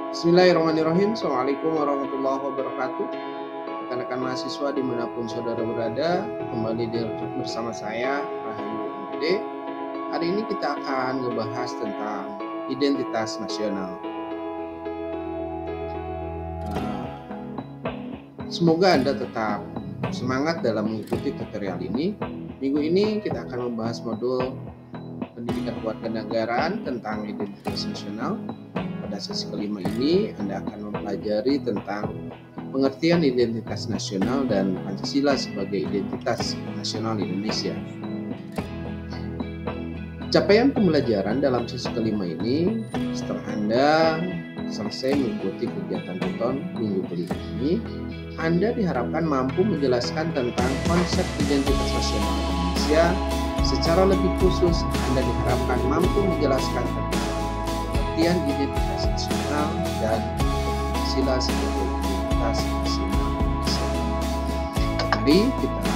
Bismillahirrahmanirrahim. Assalamualaikum warahmatullahi wabarakatuh. Rekan-rekan mahasiswa dimanapun saudara berada, kembali bersama saya Rahayu MD. Hari ini kita akan ngebahas tentang identitas nasional. Semoga Anda tetap semangat dalam mengikuti tutorial ini. Minggu ini kita akan membahas modul pendidikan kewarganegaraan tentang identitas nasional. Pada sesi kelima ini Anda akan mempelajari tentang pengertian identitas nasional dan Pancasila sebagai identitas nasional Indonesia. Capaian pembelajaran dalam sesi kelima ini, setelah Anda selesai mengikuti kegiatan tuton minggu kelima ini, Anda diharapkan mampu menjelaskan tentang konsep identitas nasional Indonesia. Secara lebih khusus, Anda diharapkan mampu menjelaskan tentang pengertian identitas nasional dan Pancasila sebagai identitas nasional Indonesia. Mari kita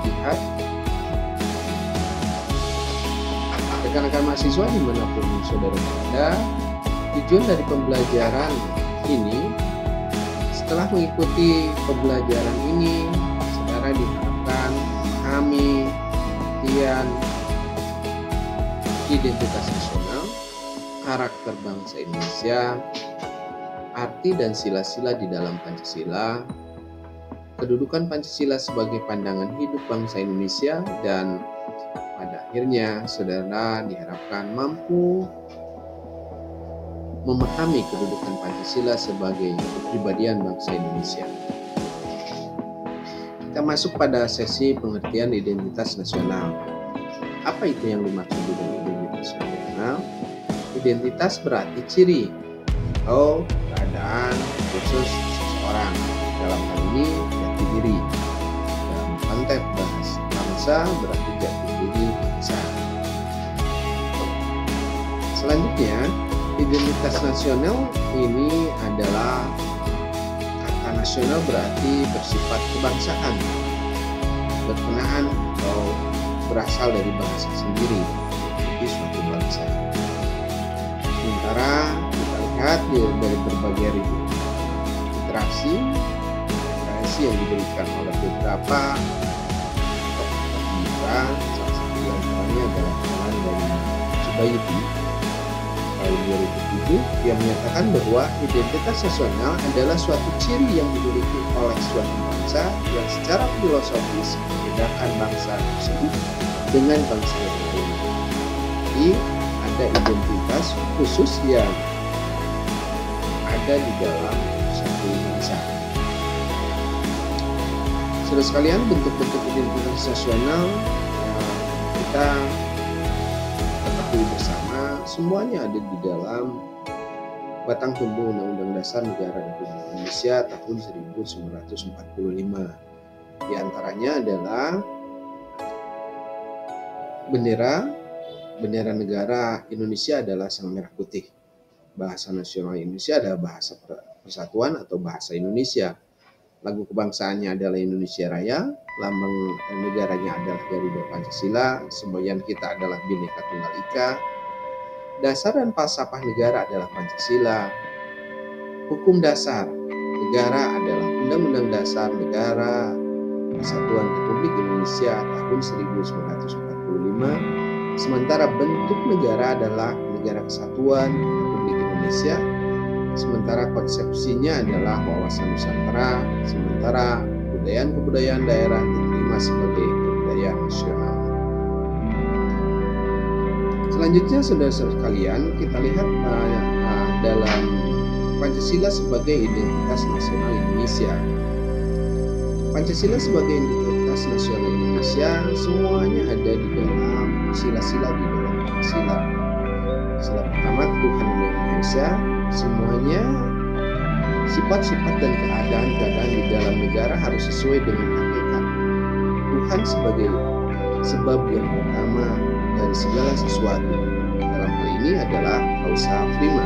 lihat rekan-rekan mahasiswa dimanapun saudara berada. Tujuan dari pembelajaran ini, setelah mengikuti pembelajaran ini, saudara diharapkan memahami pengertian identitas nasional, karakter bangsa Indonesia, arti dan sila-sila di dalam Pancasila, kedudukan Pancasila sebagai pandangan hidup bangsa Indonesia, dan pada akhirnya saudara diharapkan mampu memahami kedudukan Pancasila sebagai kepribadian bangsa Indonesia. Kita masuk pada sesi pengertian identitas nasional. Apa itu yang dimaksud dengan identitas nasional? Identitas berarti ciri atau keadaan khusus seseorang. Dalam hal ini jati diri. Dalam konteks bangsa berarti jati diri bangsa. Selanjutnya, identitas nasional ini adalah kata nasional berarti bersifat kebangsaan, berkenaan atau berasal dari bangsa sendiri, jadi suatu bangsa. Sementara kita lihat dari berbagai literasi yang diberikan oleh beberapa tokoh kita, salah satu yang antaranya adalah teman dari Subayiti tahun 2007 yang menyatakan bahwa identitas nasional adalah suatu ciri yang dimiliki oleh suatu bangsa yang secara filosofis membedakan bangsa tersebut dengan bangsa yang lain. Jadi ada identitas khusus yang ada di dalam satu bangsa. Saudara sekalian, bentuk-bentuk identitas nasional kita ketahui bersama, semuanya ada di dalam batang tubuh Undang-Undang Dasar Negara Republik Indonesia tahun 1945. Di antaranya adalah bendera negara Indonesia adalah sang merah putih. Bahasa nasional Indonesia adalah bahasa persatuan atau bahasa Indonesia. Lagu kebangsaannya adalah Indonesia Raya, lambang negaranya adalah Garuda Pancasila, semboyan kita adalah Bhinneka Tunggal Ika, dasar dan falsafah negara adalah Pancasila, hukum dasar negara adalah Undang-Undang Dasar Negara Kesatuan Republik Indonesia tahun 1945, sementara bentuk negara adalah Negara Kesatuan Republik Indonesia, sementara konsepsinya adalah wawasan Nusantara, sementara kebudayaan daerah diterima sebagai kebudayaan nasional. Selanjutnya, saudara-saudara sekalian, kita lihat dalam Pancasila sebagai identitas nasional Indonesia. Pancasila sebagai identitas nasional Indonesia semuanya ada di dalam sila-sila di dalam Pancasila. Sila pertama, Tuhan yang Maha Esa. Semuanya sifat-sifat dan keadaan di dalam negara harus sesuai dengan hakikat. Tuhan sebagai sebab yang utama dari segala sesuatu. Dalam hal ini adalah kausa prima.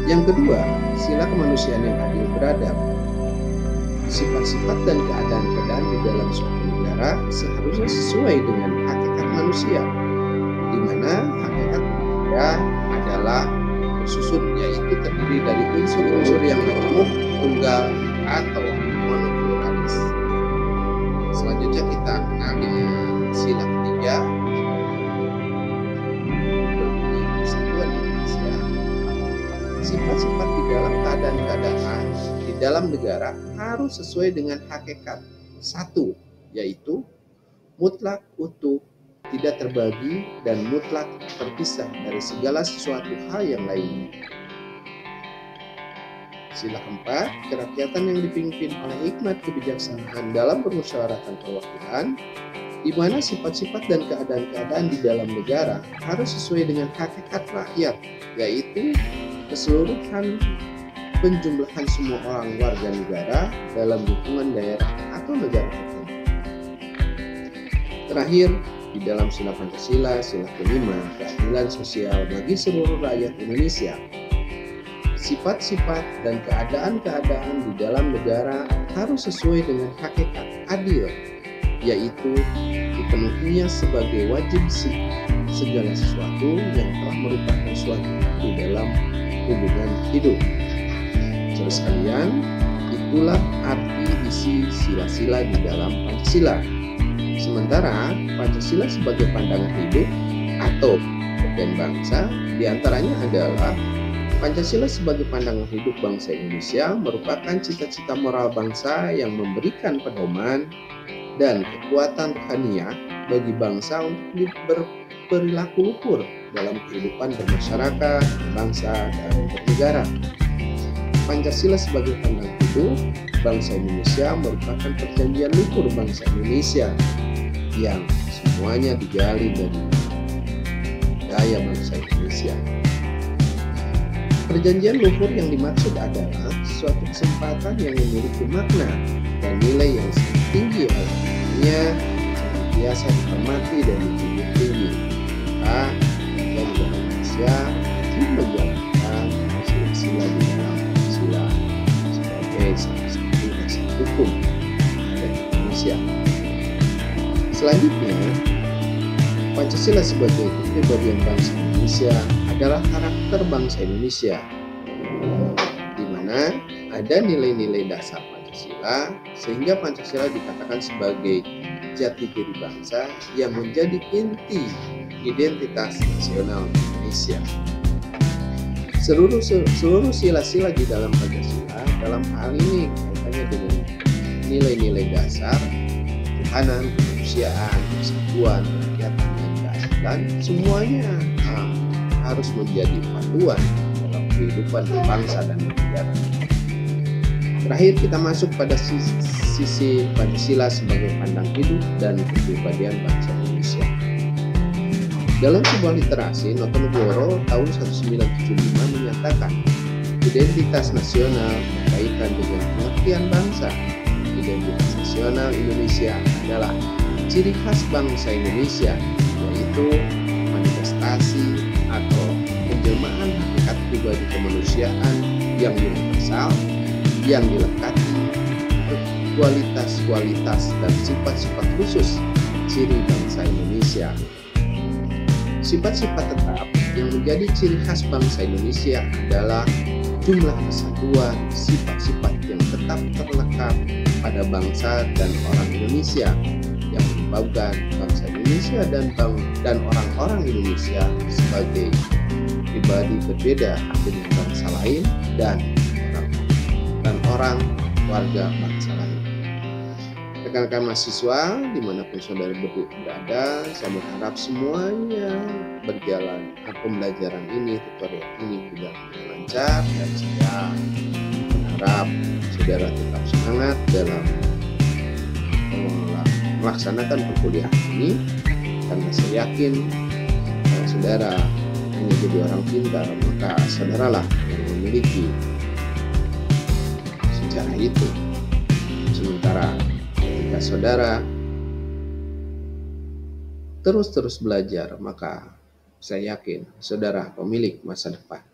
Yang kedua, sila kemanusiaan yang adil beradab. Sifat-sifat dan keadaan di dalam suatu negara seharusnya sesuai dengan hakikat manusia, di mana hakikat manusia adalah susun, yaitu terdiri dari unsur-unsur yang majmuk, tunggal, atau monopluralis. Selanjutnya kita kenali sila ketiga, berbunyi Persatuan Indonesia. Sifat-sifat di dalam keadaan-keadaan di dalam negara harus sesuai dengan hakikat satu, yaitu mutlak utuh, tidak terbagi, dan mutlak terpisah dari segala sesuatu hal yang lainnya. Sila keempat, kerakyatan yang dipimpin oleh hikmat kebijaksanaan dalam permusyawaratan perwakilan, di mana sifat-sifat dan keadaan-keadaan di dalam negara harus sesuai dengan hakikat rakyat, yaitu keseluruhan penjumlahan semua orang warga negara dalam lingkungan daerah atau negara tertentu. Terakhir, di dalam sila Pancasila, sila kelima, keadilan sosial bagi seluruh rakyat Indonesia. Sifat-sifat dan keadaan-keadaan di dalam negara harus sesuai dengan hakikat adil, yaitu dipenuhinya sebagai wajib segala sesuatu yang telah merupakan suatu di dalam hubungan hidup. Saudara sekalian, itulah arti isi sila-sila di dalam Pancasila. Sementara Pancasila sebagai pandangan hidup atau organ bangsa diantaranya adalah Pancasila sebagai pandangan hidup bangsa Indonesia merupakan cita-cita moral bangsa yang memberikan pedoman dan kekuatan rohaniah bagi bangsa untuk berperilaku luhur dalam kehidupan bermasyarakat, berbangsa, dan bernegara. Pancasila sebagai pandangan hidup bangsa Indonesia merupakan perjanjian luhur bangsa Indonesia yang semuanya digali dari budaya bangsa Indonesia. Perjanjian luhur yang dimaksud adalah suatu kesempatan yang memiliki makna dan nilai yang sangat tinggi oleh dunia, biasa dihormati dan dijunjung tinggi. Maka negara Indonesia wajib menjalankan sila-sila di dalam Pancasila sebagai salah satu dasar hukum dari Indonesia. Selanjutnya, Pancasila sebagai kepribadian bangsa Indonesia adalah karakter bangsa Indonesia, di mana ada nilai-nilai dasar Pancasila, sehingga Pancasila dikatakan sebagai jati diri bangsa yang menjadi inti identitas nasional Indonesia. Seluruh sila-sila di dalam Pancasila dalam hal ini kaitannya dengan nilai-nilai dasar ketuhanan, kemanusiaan, persatuan, kerakyatan, dan keadilan, semuanya harus menjadi panduan dalam kehidupan berbangsa dan bernegara. Terakhir, kita masuk pada sisi Pancasila sebagai pandang hidup dan kepribadian bangsa Indonesia. Dalam sebuah literasi, Notonegoro tahun 1975 menyatakan identitas nasional berkaitan dengan pengertian bangsa. Identitas nasional Indonesia adalah ciri khas bangsa Indonesia, yaitu manifestasi atau penjelmaan hakikat pribadi kemanusiaan yang universal, yang dilengkapi kualitas-kualitas dan sifat-sifat khusus ciri bangsa Indonesia. Sifat-sifat tetap yang menjadi ciri khas bangsa Indonesia adalah jumlah kesatuan, sifat-sifat yang tetap terlekat pada bangsa dan orang Indonesia, yang menyebabkan bangsa Indonesia dan orang-orang Indonesia sebagai pribadi berbeda dengan bangsa lain dan orang warga bangsa lain. Rekan-rekan mahasiswa dimanapun saudara berada, saya berharap semuanya berjalan pembelajaran ini, tutorial ini berjalan dengan lancar, dan saya berharap saudara tetap semangat dalam melaksanakan perkuliahan ini, karena saya yakin kalau saudara ingin jadi orang pintar, maka saudaralah yang memiliki sejarah itu. Sementara ketika saudara terus belajar, maka saya yakin saudara pemilik masa depan.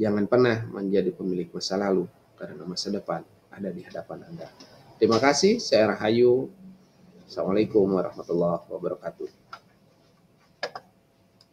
Jangan pernah menjadi pemilik masa lalu, karena masa depan ada di hadapan Anda. Terima kasih, saya Rahayu. Assalamualaikum warahmatullahi wabarakatuh.